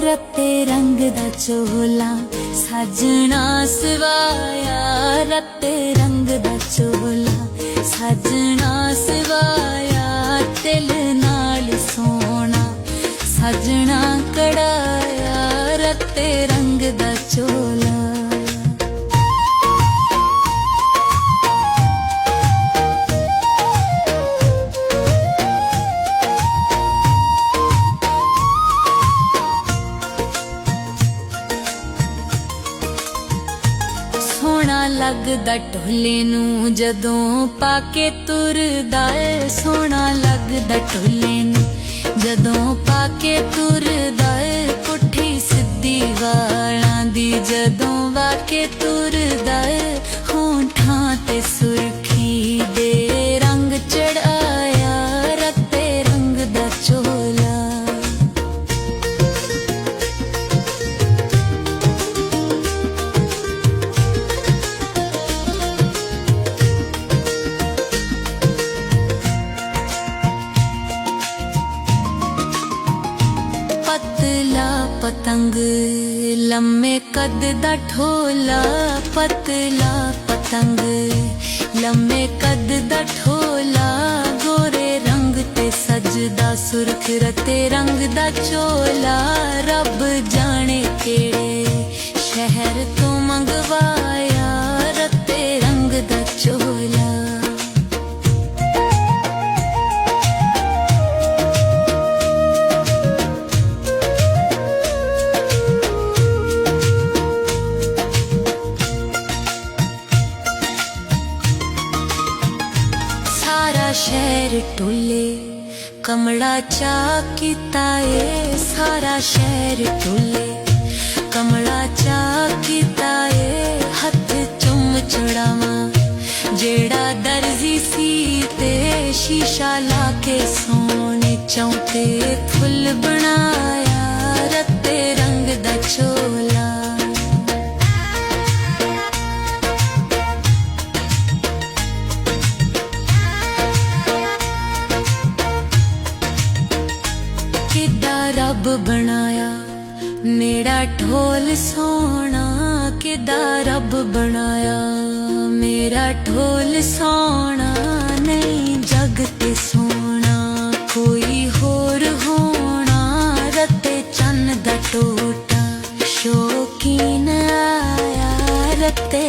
रत्ते रंग दा चोला साजना सवाया, रत्ते रंग दा चोला साजना सवाया, तिल नाल सोना साजना कढ़ाया, रत्ते रंग दा चोला। सोहना लगदा ढोले नूं जदों पाके तुरदा ए, सोहना लगदा ढोले नूं जदों पाके तुरदा ए, पुट्ठी सिद्धी वालां दी जदों वाके तुरदा ए, होठां ते सुर्खी दे रंग चढ़ाया, रत्ते रंग दा चोला। पतला पतंग लम्मे कद दा ठोला, पतला पतंग लम्मे कद दा ठोला, गोरे रंग ते सजदा सुर्ख रत्ते रंग दा चोला, रब जाने केड़े शहर तो मंगवाया, रत्ते रंग दा चोला। सारा शहर टोले कमला चा कीता ए, सारा शहर टोले कमला चा कीता ए, हथ चुम चढ़ावा जेड़ा दर्जी सी ते, शीशा लाके सोने चौंते फुल बनाया, रत्ते रंग दा चोला। किदा रब बनाया मेरा ढोल सोना, किदा रब बनाया मेरा ढोल सोना, नहीं जग ते सोना कोई होर होना, रत्ते चन्न दा टोटा शौकीन आया, रत्ते